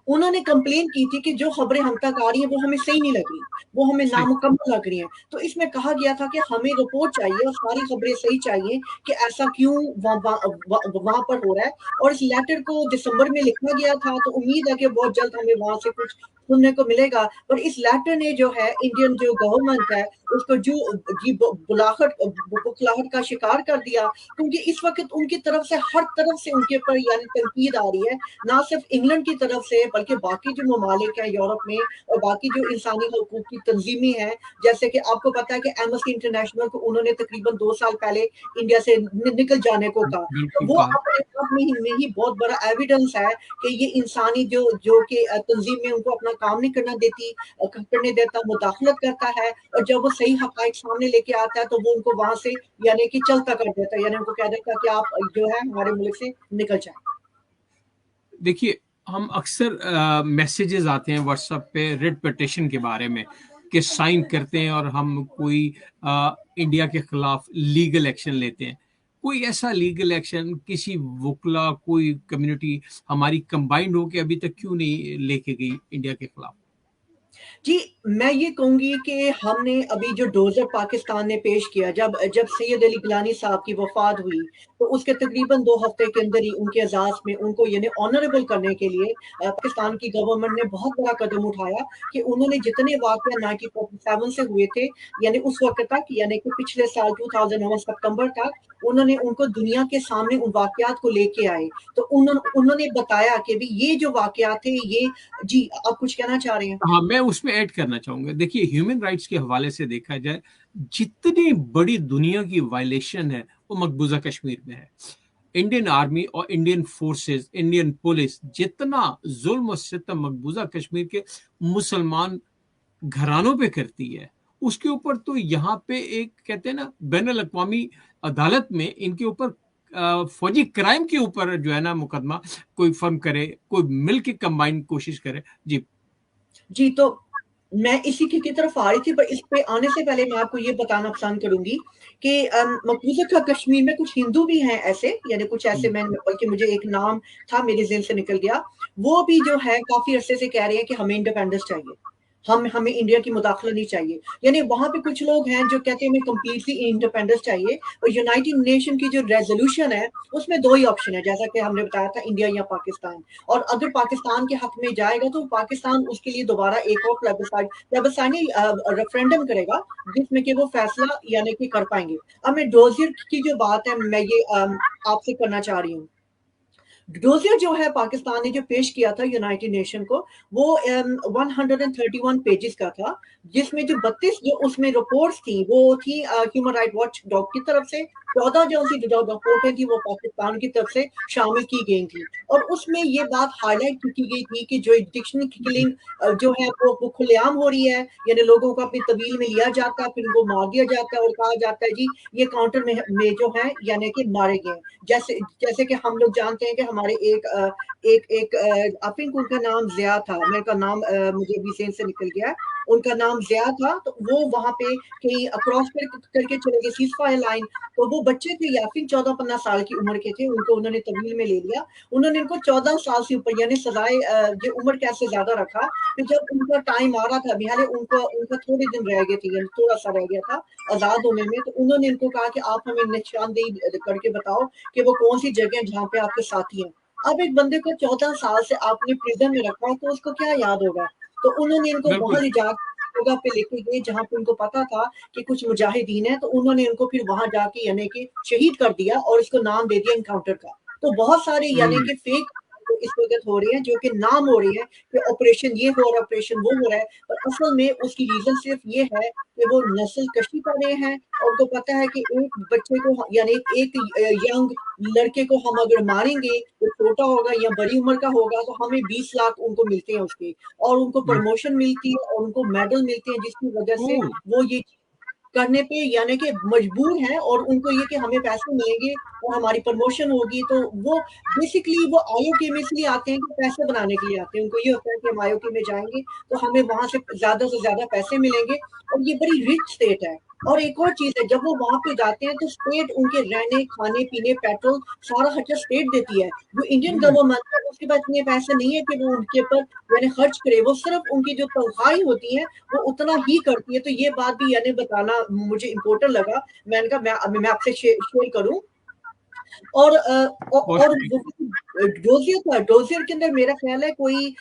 उन्होंने कंप्लेन की थी कि जो खबरें हम तक आ रही हैं वो हमें सही नहीं लग रही, वो हमें सही। नामुकम्मल लग रही हैं। तो इसमें कहा गया था कि हमें रिपोर्ट चाहिए और सारी खबरें सही चाहिए कि ऐसा क्यों वहाँ पर हो रहा है। और इस लेटर को दिसंबर में लिखा गया था, तो उम्मीद है कि बहुत जल्द हमें वहाँ से कुछ सुनने को मिलेगा। पर इस लेटर ने जो है इंडियन जो गवर्नमेंट है उसको जो जी बुखलाहट का शिकार कर दिया, क्योंकि इस वक्त उनकी तरफ से हर तरफ से उनके ऊपर यानी तनकीद आ रही है, ना सिर्फ इंग्लैंड की तरफ से बल्कि बाकी जो ममालिक हैं यूरोप में और बाकी जो इंसानी हकूक की तंजीमें हैं, जैसे कि आपको पता है कि एमनेस्टी इंटरनेशनल को उन्होंने तकरीबन 2 साल पहले इंडिया से निकल जाने को कहा। तो बिल्कुल वो कहा। अपने आप में ही बहुत बड़ा एविडेंस है कि ये इंसानी जो कि तंजीमें उनको अपना काम नहीं करना देती, करने देता, मुदाखलत करता है, और जब वो सही हकाइक सामने लेके आता है तो वो उनको वहां से यानी कि चलता कर देता है, यानी उनको कह देता है कि आप जो है हमारे मुल्क से निकल जाए। देखिए, हम अक्सर मैसेजेस आते हैं व्हाट्सएप पे रिट पिटिशन के बारे में कि साइन करते हैं और हम कोई इंडिया के खिलाफ लीगल एक्शन लेते हैं। कोई ऐसा लीगल एक्शन किसी वकला कोई कम्युनिटी हमारी कंबाइंड हो के अभी तक क्यों नहीं लेके गई इंडिया के खिलाफ? जी, मैं ये कहूँगी कि हमने अभी जो डोज़र पाकिस्तान ने पेश किया, जब जब सैयद अली गिलानी साहब की वफ़ात हुई, तो उसके तकरीबन 2 हफ़्ते के अंदर ही उनके एज़ाज़ में उनको यानी ऑनरेबल करने के लिए पाकिस्तान की गवर्नमेंट ने बहुत बड़ा कदम उठाया कि उन्होंने जितने वाक़या 1947 से हुए थे, यानी उस वक़्त तक, यानी कि पिछले साल 2001 सितंबर तक, उन्होंने उनको दुनिया के सामने उन वाक़यात को लेके आए। तो उन्होंने बताया कि भई ये जो वाक़यात थे ये जी, आप कुछ कहना चाह रहे हैं? हाँ, मैं उसमें ऐड करना चाहूंगा। देखिए, ह्यूमन राइट्स के हवाले से देखा जाए, जितनी बड़ी दुनिया की वायलेशन है वो मकबूजा कश्मीर में है। इंडियन आर्मी और इंडियन फोर्सेस, इंडियन पुलिस जितना जुल्म और सितम मकबूजा कश्मीर के मुसलमान घरानों पे करती है, उसके ऊपर तो यहाँ पे एक कहते हैं ना बैन अल-अक़वामी अदालत में इनके ऊपर फौजी क्राइम के ऊपर जो है ना मुकदमा कोई फर्म करे, कोई मिल के कंबाइन कोशिश करे। जी। जी, तो मैं इसी की तरफ आ रही थी, पर इस पे आने से पहले मैं आपको ये बताना पसंद करूँगी कि मकबूज़ा कश्मीर में कुछ हिंदू भी हैं ऐसे, यानी कुछ ऐसे, मैं बल्कि मुझे एक नाम था मेरे ज़हन से निकल गया। वो भी जो है काफ़ी अरसे से कह रहे हैं कि हमें इंडिपेंडेंस चाहिए। हमें इंडिया की मुदाखलत नहीं चाहिए। यानी वहाँ पे कुछ लोग हैं जो कहते हैं हमें कंप्लीटली इंडिपेंडेंस चाहिए, और यूनाइटेड नेशन की जो रेज़ोल्यूशन है, उसमें 2 ही ऑप्शन है, जैसा कि हमने बताया था, इंडिया या पाकिस्तान। और अगर पाकिस्तान के हक में जाएगा तो पाकिस्तान उसके लिए दोबारा एक और प्लेबसाइड नहीं रेफरेंडम करेगा, जिसमें कि वो फैसला यानी कि कर पाएँगे। अब मैं डोजियर की जो बात है मैं ये आपसे करना चाह रही हूँ। डोजियर जो है पाकिस्तान ने जो पेश किया था यूनाइटेड नेशन को, वो 131 पेजेस का था, जिसमें जो 32 जो उसमें रिपोर्ट्स थी वो थी ह्यूमन राइट वॉच डॉग की तरफ से, 14 जो सी रिपोर्टें थी वो पाकिस्तान की तरफ से शामिल की गई थी, और उसमें ये बात हाईलाइट की गई थी कि जो डिक्शनरी किलिंग जो है वो खुलेआम हो रही है, यानी लोगों को अपनी तवील में लिया जाता है, फिर उनको मार दिया जाता है और कहा जाता है जी ये काउंटर में जो है यानी कि मारे गए। जैसे जैसे कि हम लोग जानते हैं कि हमारे एक आई थिंक उनका नाम ज़िया था, मेरे का नाम मुझे अभी ज़हन से निकल गया है, उनका नाम ज़िया था, तो वो वहाँ पे कहीं क्रॉस करके चले गए सीज़ फायर लाइन, तो वो बच्चे थे या फिर 14-15 साल की उम्र के थे, उनको उन्होंने तवील में ले लिया। उन्होंने इनको 14 साल से ऊपर यानी सज़ाए ये उम्र कैसे ज़्यादा रखा, फिर जब उनका टाइम आ रहा था, यानी उनका थोड़े दिन रह गए थे, यानी थोड़ा-सा रह गया था आज़ाद होने में, तो उन्होंने इनको कहा कि आप हमें निशानदेही करके बताओ कि वो कौन-सी जगह है जहाँ पे आपके साथी हैं। अब एक बंदे को 14 साल से आपने प्रिज़न में रखा है, तो उसको क्या याद होगा? तो उन्होंने इनको बिल्कुल। वहाँ ले जा जगह पे लेके गए जहाँ पे उनको पता था कि कुछ मुजाहिदीन हैं, तो उन्होंने इनको फिर वहाँ जाके यानी कि शहीद कर दिया और इसको नाम दे दिया एनकाउंटर का। तो बहुत सारे यानी हम्म। कि फेक जो इस वक्त हो रही है, जो कि नाम हो रही है कि ऑपरेशन ये हो रहा है, ऑपरेशन वो हो रहा है, पर असल में उसकी रीजन सिर्फ ये है कि वो नस्ल कशी कर रहे हैं। और उनको पता है कि एक बच्चे को यानी एक यंग लड़के को हम अगर मारेंगे, वो छोटा होगा या बड़ी उम्र का होगा, तो हमें 20 लाख उनको मिलते हैं उसके, और उनको प्रमोशन मिलती है और उनको मेडल मिलते हैं, जिसकी वजह से ओह वो ये करने पे यानी कि मजबूर हैं, और उनको ये कि हमें पैसे मिलेंगे और हमारी प्रमोशन होगी। तो वो बेसिकली वो आईओके में इसलिए आते हैं कि पैसे बनाने के लिए आते हैं। उनको ये होता है कि हम आईओके में जाएंगे तो हमें वहां से ज्यादा पैसे मिलेंगे, और ये बड़ी रिच स्टेट है। और एक और चीज है, जब वो वहां पे जाते हैं तो स्टेट उनके रहने, खाने पीने, पेट्रोल सारा खर्चा स्टेट देती है। जो इंडियन गवर्नमेंट है उसके पास इतने पैसे नहीं है कि वो उनके ऊपर यानी खर्च करे, वो सिर्फ उनकी जो तनख्वाही होती है वो उतना ही करती है। तो ये बात भी यानी बताना मुझे इम्पोर्टेंट लगा, मैंने कहा मैं आपसे शेयर करूं। और बहुत और शुक्रिया। डोजियर था, डोजियर के अंदर मेरा ख्याल है कोई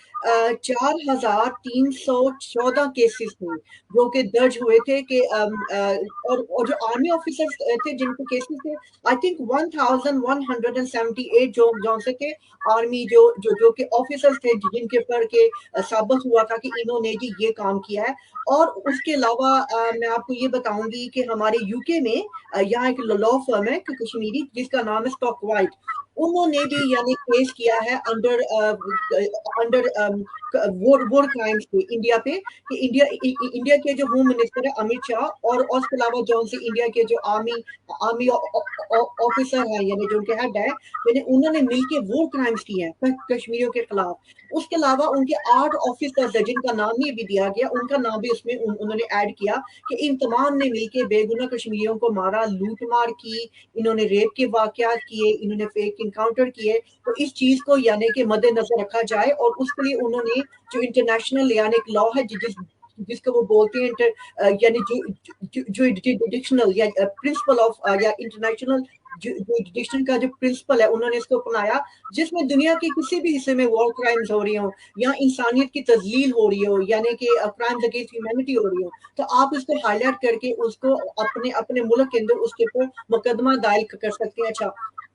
4,314 केसेस थे जो कि दर्ज हुए थे कि और जो आर्मी ऑफिसर्स थे जिनके केसेस थे, आई थिंक 1,178 जो से थे आर्मी जो के ऑफिसर्स थे जिनके ऊपर के साबित हुआ था कि इन्होंने जी ये काम किया है। और उसके अलावा मैं आपको ये बताऊंगी कि हमारे यूके में यहाँ एक लॉ फर्म है कश्मीरी जिसका नाम है स्टॉक वाइट, उन्होंने भी यानी केस किया है अंडर अंडर वॉर क्राइम्स पे इंडिया पे, कि इंडिया के जो होम मिनिस्टर है अमित शाह, और उसके अलावा जो से इंडिया के जो आर्मी आर्मी ऑफिसर है यानी जो उनके हेड है, यानी उन्होंने मिलके वॉर क्राइम्स किए हैं कश्मीरियों के खिलाफ। उसके अलावा उनके 8 ऑफिसर्स है जिनका नाम ही भी दिया गया, उनका नाम भी उसमें उन्होंने ऐड किया कि इन तमाम ने मिलके बेगुनाह कश्मीरियों को मारा, लूट मार की, इन्होंने रेप के वाकयात किए, इन्होंने फेक इनकाउंटर किए। तो इस चीज को यानी कि मद्देनजर रखा जाए, और उसके लिए उन्होंने जो इंटरनेशनल यानी एक लॉ है जिसको वो बोलते हैं यानी जो जुडिशनल या प्रिंसिपल ऑफ या इंटरनेशनल जुडिशन का जो प्रिंसिपल है उन्होंने इसको अपनाया, जिसमें दुनिया के किसी भी हिस्से में वॉर क्राइम्स हो रही हो या इंसानियत की तजलील हो रही हो यानी कि क्राइम्स अगेंस्ट ह्यूमैनिटी हो रही हो, तो आप इसको हाईलाइट करके उसको अपने अपने मुल्क के अंदर उसके ऊपर मुकदमा दायर कर सकते हैं। अच्छा,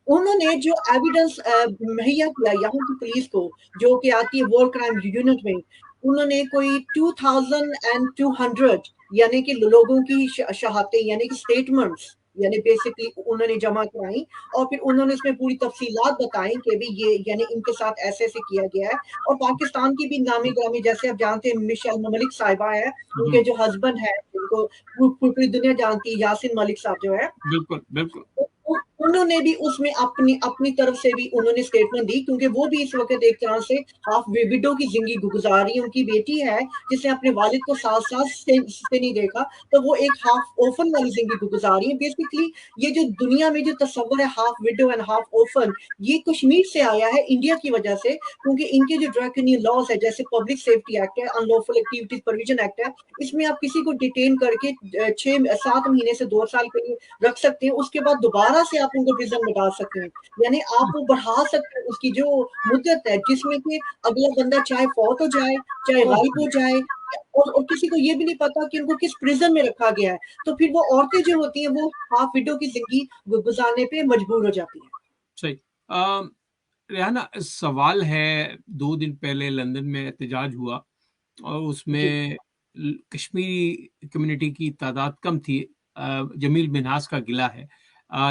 उन्होंने जो एविडेंस मुहैया किया यहाँ की पुलिस को जो कि आती है वॉर क्राइम यूनिट में, उन्होंने कोई 2,200 यानी कि लोगों की शहादतें यानी कि स्टेटमेंट्स यानी बेसिकली उन्होंने जमा कराई, और फिर उन्होंने इसमें पूरी तफसीलात बताई कि भी ये यानी इनके साथ ऐसे ऐसे किया गया है। और पाकिस्तान की भी नामी ग्रामी जैसे आप जानते हैं मिशेल मलिक साहिबा है, उनके जो हस्बैंड है उनको पूरी दुनिया जानती है, यासिन मलिक साहब जो है, बिल्कुल बिल्कुल। उन्होंने भी उसमें अपनी अपनी तरफ से भी उन्होंने स्टेटमेंट दी, क्योंकि वो भी इस वक्त एक तरह से हाफ विडो की जिंदगी गुजार रही है। उनकी बेटी है जिसने अपने वालिद को साल साल से नहीं देखा, तो वो एक हाफ ओफन वाली जिंदगी गुजार रही है। बेसिकली ये जो दुनिया में जो तस्वर है half widow and half orphan, ये कश्मीर से आया है इंडिया की वजह से, क्योंकि इनके जो ड्रैकोनियन लॉज है जैसे पब्लिक सेफ्टी एक्ट है, अनलॉफुल एक्टिविटीज प्रोविजन एक्ट है, इसमें आप किसी को डिटेन करके 6-7 महीने से 2 साल के लिए रख सकते हैं, उसके बाद दोबारा से आप उनको प्रिजन में डाल सकते हैं। यानी आप वो बढ़ा सकते हैं उसकी जो मुद्दत है, जिसमें कि अगला बंदा चाहे फौत हो जाए, चाहे गायब हो जाए, और किसी को ये भी नहीं पता कि उनको किस प्रिजन में रखा गया है, तो फिर वो औरतें जो होती हैं वो हाफ विडो की जिंदगी गुजारने पे मजबूर हो जाती हैं। सही। रेहाना, सवाल है, 2 दिन पहले लंदन में एहतजाज हुआ और जी उसमें कश्मीरी कम्युनिटी की तादाद कम थी। जमील मिन्हास का गिला है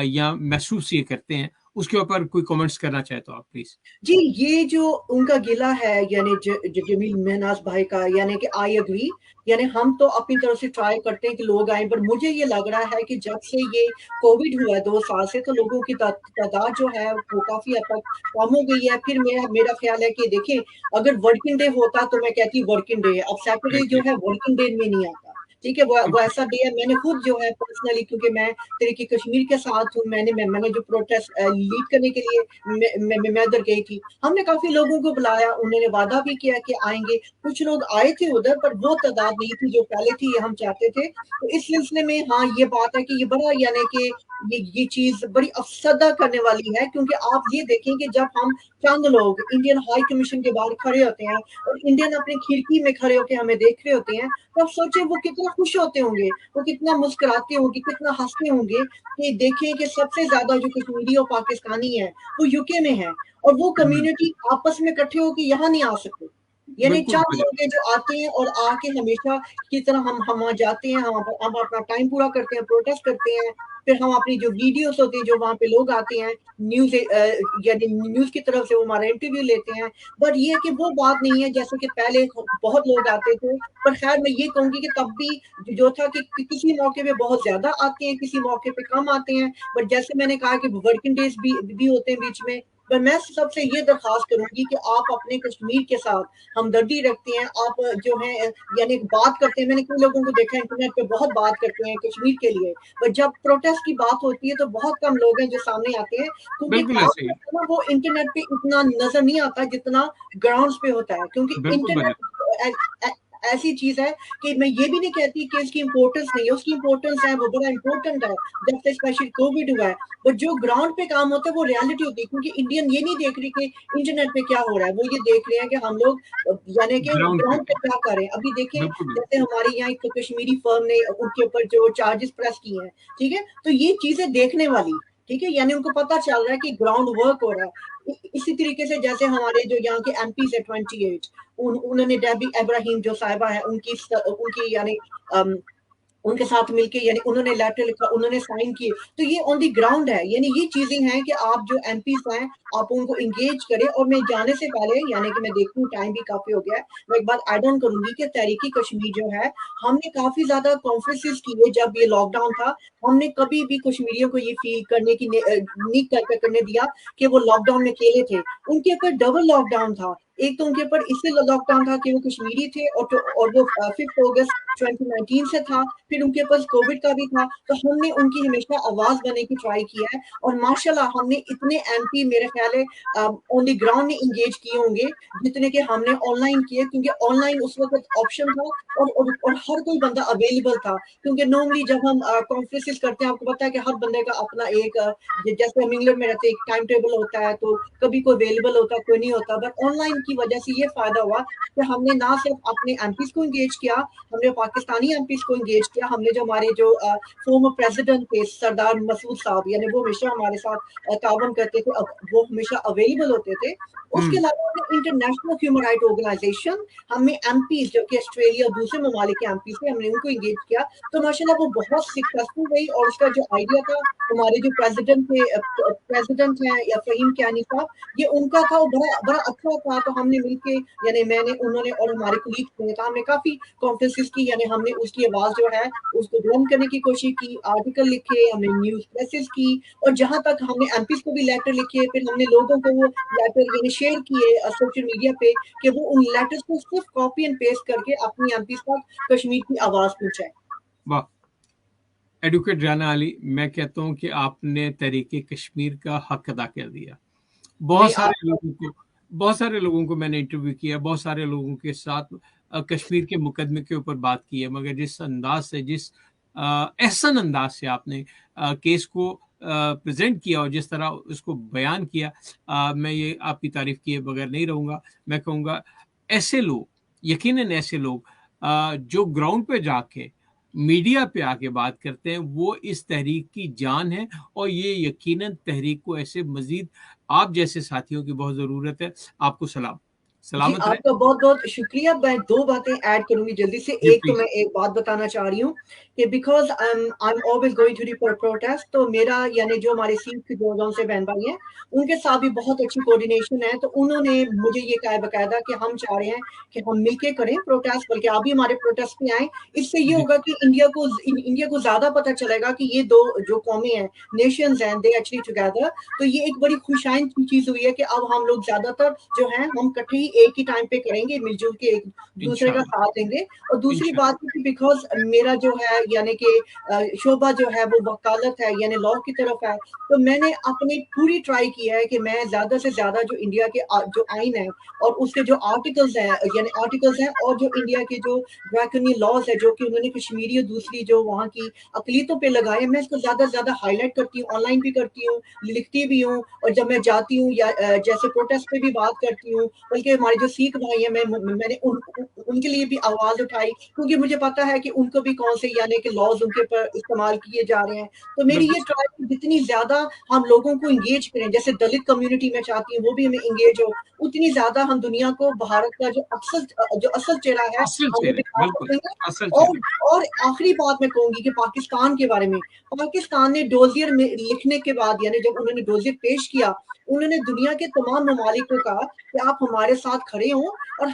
या महसूस ये करते हैं, उसके ऊपर कोई कमेंट्स करना चाहे तो आप प्लीज। जी, ये जो उनका गिला है यानी जमील मेहनाज भाई का, यानी कि आई एग्री, यानी हम तो अपनी तरफ से ट्राई करते हैं कि लोग आए, पर मुझे ये लग रहा है कि जब से ये कोविड हुआ है 2 साल से, तो लोगों की तादाद जो है वो काफी हद तक कम हो गई है। फिर मेरा ख्याल है कि देखिए, अगर वर्किंग डे होता तो मैं कहती वर्किंग डे है, अब सैटरडे जो है वर्किंग डे में नहीं आता। ठीक है, वो ऐसा डे है। मैंने खुद जो है पर्सनली, क्योंकि मैं तरीके कश्मीर के साथ हूँ, मैंने जो प्रोटेस्ट लीड करने के लिए मैं उधर गई थी, हमने काफी लोगों को बुलाया, उन्होंने वादा भी किया कि आएंगे, कुछ लोग आए थे उधर, पर वो तादाद नहीं थी जो पहले थी, ये हम चाहते थे। तो इस सिलसिले में हाँ ये बात है कि ये बड़ा यानी कि ये चीज बड़ी अफसदा करने वाली है, क्योंकि आप ये देखें कि जब हम चंद लोग इंडियन हाई कमीशन के बाहर खड़े होते हैं और इंडियन अपनी खिड़की में खड़े होकर हमें देख रहे होते हैं, तो आप सोचें वो कितना खुश होते होंगे, वो कितना मुस्कुराते होंगे, कितना हंसते होंगे कि देखें कि सबसे ज्यादा जो कश्मीरी और पाकिस्तानी है वो यूके में है और वो कम्युनिटी आपस में इकट्ठे होकर यहाँ नहीं आ सकते। यानी बिल्कुल चंद लोग हैं जो आते हैं और आके हमेशा की तरह हम वहाँ जाते हैं, हम अपना टाइम पूरा करते हैं, प्रोटेस्ट करते हैं, फिर हम अपनी जो वीडियोस होती हैं जो वहाँ पे लोग आते हैं न्यूज यानी न्यूज की तरफ से वो हमारा इंटरव्यू लेते हैं। बट ये है कि वो बात नहीं है जैसे कि पहले बहुत लोग आते थे। पर खैर मैं ये कहूंगी कि तब भी जो था कि किसी मौके पे बहुत ज्यादा आते हैं, किसी मौके पे कम आते हैं। बट जैसे मैंने कहा कि वर्किंग डेज भी होते हैं बीच में। पर मैं सबसे ये दरख्वास्त करूंगी कि आप अपने कश्मीर के साथ हमदर्दी रखते हैं, आप जो है यानी बात करते हैं। मैंने कई लोगों को देखा इंटरनेट पे बहुत बात करते हैं कश्मीर के लिए, पर जब प्रोटेस्ट की बात होती है तो बहुत कम लोग हैं जो सामने आते हैं, क्योंकि बिल्कुल काम ऐसे ही, करना वो इंटरनेट पे इतना नजर नहीं आता जितना ग्राउंड्स पे होता है। क्योंकि बिल्कुल बने, इंटरनेट ऐसी चीज है कि मैं ये भी नहीं कहती कि इसकी इंपॉर्टेंस नहीं है, उसकी इंपॉर्टेंस है, वो बड़ा इंपॉर्टेंट है जब से स्पेशली कोविड हुआ है। बट जो ग्राउंड पे काम होता है वो रियलिटी होती है, क्योंकि इंडियन ये नहीं देख रही कि इंटरनेट पे क्या हो रहा है, वो ये देख रहे हैं कि हम लोग यानी कि ग्राउंड पे ग्राउंड पे क्या, क्या कर रहे हैं। अभी देखें बिल्कुल, बिल्कुल, जैसे हमारे यहाँ एक कश्मीरी फर्म ने उनके ऊपर जो चार्जेस प्रेस किए हैं, ठीक है, तो ये चीजें देखने वाली, ठीक है, यानी उनको पता चल रहा है कि ग्राउंड वर्क हो रहा है। इसी तरीके से जैसे हमारे जो यहाँ के एमपी है 28 उन्होंने डेबी इब्राहिम जो साहिबा है उनकी यानी उनके साथ मिलके यानी उन्होंने लेटर लिखा, उन्होंने साइन किए। तो ये ऑन द ग्राउंड है, यानी ये चीजें हैं कि आप जो एमपीज हैं आप उनको इंगेज करें। और मैं जाने से पहले यानी कि मैं देखती हूँ टाइम भी काफी हो गया है, मैं एक बात ऐड ऑन करूंगी कि तहरीकी कश्मीर जो है हमने काफी ज्यादा कॉन्फ्रेंसेस किए जब ये लॉकडाउन था। हमने कभी भी कश्मीरियों को ये फील करने की नहीं करने दिया कि वो लॉकडाउन में अकेले थे। उनके ऊपर डबल लॉकडाउन था। एक तो उनके ऊपर इसलिए लॉकडाउन था कि वो कश्मीरी थे और वो 5 अगस्त 2019 से था, फिर उनके पास कोविड का भी था। तो हमने उनकी हमेशा आवाज बनने की ट्राई किया है और माशाल्लाह हमने इतने एमपी मेरे ख्याल है ऑन द ग्राउंड में इंगेज किए होंगे जितने के हमने ऑनलाइन किए, क्योंकि ऑनलाइन उस वक्त ऑप्शन था और हर कोई बंदा अवेलेबल था। क्योंकि नॉर्मली जब हम कॉन्फ्रेंसेस करते हैं आपको पता है कि हर बंदे का अपना एक जैसे हम इंग्लैंड में रहते हैं एक टाइम टेबल होता है, तो कभी कोई अवेलेबल होता कोई नहीं होता। बट ऑनलाइन की वजह से ये फायदा हुआ कि हमने ना सिर्फ अपने एमपीज को इंगेज किया, हमने पाकिस्तानी एमपीज को इंगेज किया, हमने जो हमारे जो फॉर्मर प्रेसिडेंट थे सरदार मसूद साहब, यानी वो हमेशा हमारे साथ तावन करते थे, वो हमेशा अवेलेबल होते थे। उसके अलावा हमने इंटरनेशनल ह्यूमन राइट ऑर्गेनाइजेशन, हमने एमपीज जो कि ऑस्ट्रेलिया और दूसरे ममालिक के एमपीज थे, हमने उनको इंगेज किया। तो माशाल्लाह वो बहुत सक्सेसफुल रही। और उसका जो आइडिया था हमारे जो प्रेसिडेंट हैं या फहीम कियानी साहब, ये उनका था, वो बड़ा बड़ा अच्छा था। तो हमने मिलके यानी मैंने उन्होंने और हमारे कुलीग ने हमने काफी कॉन्फ्रेंसेस की, यानी हमने उसकी आवाज जो है उसको बुलंद करने की कोशिश की, आर्टिकल लिखे, हमने न्यूज प्रेसेस की, और जहां तक हमने एमपीज को भी लेटर लिखे, फिर हमने लोगों को वो लेटर यानी शेयर किए सोशल मीडिया पे कि वो उन लेटर्स को सिर्फ कॉपी एंड पेस्ट करके अपनी एमपीज तक कश्मीर की आवाज पहुंचाए। वाह। एडवोकेट राना अली, मैं कहता हूँ कि आपने तहरीके कश्मीर का हक अदा कर दिया। नहीं बहुत सारे लोगों को मैंने इंटरव्यू किया, बहुत सारे लोगों के साथ कश्मीर के मुकदमे के ऊपर बात की है, मगर जिस अंदाज से, जिस एहसन अंदाज से आपने केस को प्रेजेंट किया और जिस तरह उसको बयान किया, मैं ये आपकी तारीफ किए बगैर नहीं रहूँगा। मैं कहूँगा ऐसे लोग, यकीनन ऐसे लोग जो ग्राउंड पे जाके मीडिया पे आके बात करते हैं, वो इस तहरीक की जान है। और ये यकीनन तहरीक को ऐसे मजीद आप जैसे साथियों की बहुत ज़रूरत है। आपको सलाम, जी, सलामत रहे। आपका बहुत-बहुत शुक्रिया। मैं 2 बातें ऐड करूँगी जल्दी से। जी एक तो प्लीज। मैं एक बात बताना चाह रही हूँ कि because I am always going to the protest, तो मेरा यानी जो हमारे सिख जो जौन से बहन-भाई हैं, उनके साथ भी बहुत अच्छी कोऑर्डिनेशन है। तो उन्होंने मुझे ये कहा है बाकायदा कि हम चाह रहे हैं कि हम मिलके करें प्रोटेस्ट, बल्कि आप भी हमारे प्रोटेस्ट में आएँ। इससे ये जी होगा कि इंडिया को ज़्यादा पता चलेगा कि ये 2 जो कौमें हैं, नेशंस हैं, दे एक्चुअली टुगेदर। तो ये एक बड़ी खुशाइन की चीज़ हुई है कि अब हम लोग ज़्यादातर जो हैं हम इकट्ठे ही एक ही टाइम पे करेंगे, मिलजुल के एक दूसरे का इंशाल्लाह, साथ देंगे। और दूसरी इंशाल्लाह। बात कि बिकॉज़ मेरा जो है यानी कि शोबा जो है वो वकालत है यानी लॉ की तरफ है, तो मैंने अपनी पूरी ट्राई की है कि मैं ज़्यादा से ज़्यादा जो इंडिया के जो आइन है और उसके जो आर्टिकल्स हैं यानी आर्टिकल्स हैं और जो इंडिया के जो ड्रैकनी लॉज़ है जो कि उन्होंने कश्मीरी और दूसरी जो वहाँ की अक़लियतों पे लगाए हैं, मैं इसको ज़्यादा से ज़्यादा हाइलाइट करती हूँ, ऑनलाइन भी करती हूँ, लिखती भी हूँ और जब मैं जाती हूँ या जैसे प्रोटेस्ट पे भी बात करती हूँ, बल्कि हमारे जो सिख भाई हैं मैंने उनके लिए भी आवाज़ उठाई क्योंकि मुझे पता है कि उनको भी कौन से यानी कि लॉज़ उनके ऊपर इस्तेमाल किए जा रहे हैं। तो मेरी बिल्कुल ये ट्राई है जितनी ज़्यादा हम लोगों को एंगेज करें, जैसे दलित कम्युनिटी मैं चाहती हूँ वो भी हमें एंगेज हो, उतनी ज़्यादा हम दुनिया को भारत का जो असल चेहरा है असल हम वो चेहरे, दिखा बिल्कुल, सकेंगे। असल और चेहरे। और आखिरी बात मैं कहूँगी कि पाकिस्तान के बारे में, पाकिस्तान ने डोज़ियर में लिखने के बाद यानी जब उन्होंने डोज़ियर पेश किया, उन्होंने दुनिया के तमाम ममालिक को कहा कि आप हमारे साथ खड़े हों और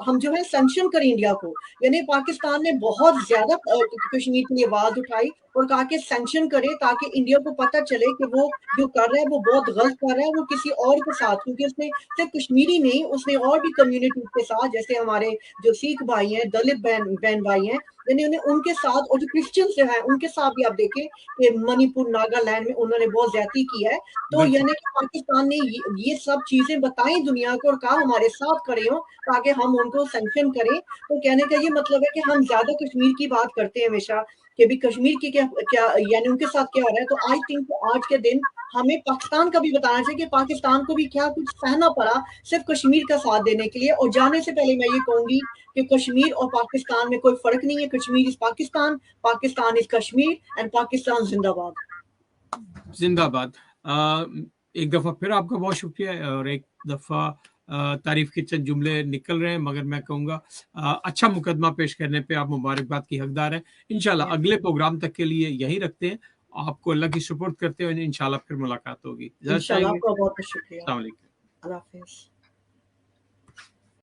हम जो है सैंक्शन करें इंडिया को। यानी पाकिस्तान ने बहुत ज़्यादा कश्मीर के लिए आवाज़ उठाई और कहा कि सैंक्शन करे ताकि इंडिया को पता चले कि वो जो कर रहा है वो बहुत गलत कर रहा है, वो किसी और के साथ क्योंकि उसने सिर्फ कश्मीरी नहीं, उसने और भी कम्युनिटी के साथ जैसे हमारे जो सिख भाई हैं, दलित बहन भाई हैं, यानी उन्हें उनके साथ और जो क्रिश्चियंस जो हैं, उनके साथ भी आप देखें कि मणिपुर, नागालैंड में उन्होंने बहुत ज़्यादती की है। तो बिल्कुल, यानी कि पाकिस्तान ने ये सब चीज़ें बताई दुनिया को और कहा हमारे साथ खड़े हों ताकि हम उनको सैंक्शन करें। तो कहने का ये मतलब है कि हम ज़्यादा कश्मीर की बात करते हैं हमेशा कि भी कश्मीर की क्या क्या यानी उनके साथ क्या हो रहा है। तो आई थिंक आज के दिन हमें पाकिस्तान का भी बताना चाहिए कि पाकिस्तान को भी क्या कुछ सहना पड़ा सिर्फ कश्मीर का साथ देने के लिए। और जाने से पहले मैं ये कहूँगी कि कश्मीर और पाकिस्तान में कोई फ़र्क नहीं है। Kashmir is Pakistan, Pakistan is Kashmir and Pakistan ज़िंदाबाद। जिंदाबाद। एक दफ़ा फिर आपका बहुत शुक्रिया और एक दफ़ा तारीफ के चंद जुमले निकल रहे हैं मगर मैं कहूँगा अच्छा मुकदमा पेश करने पे आप मुबारकबाद की हकदार हैं। इंशाल्लाह थैंक अगले यू। प्रोग्राम तक के लिए यही रखते हैं। आपको अल्लाह की सुपुर्द करते हुए इंशाल्लाह फिर मुलाकात होगी। इजाज़त इंशाल्लाह चाहेंगे? आपका बहुत-बहुत शुक्रिया। अस्सलाम वालेकुम। अल्लाह हाफ़िज़।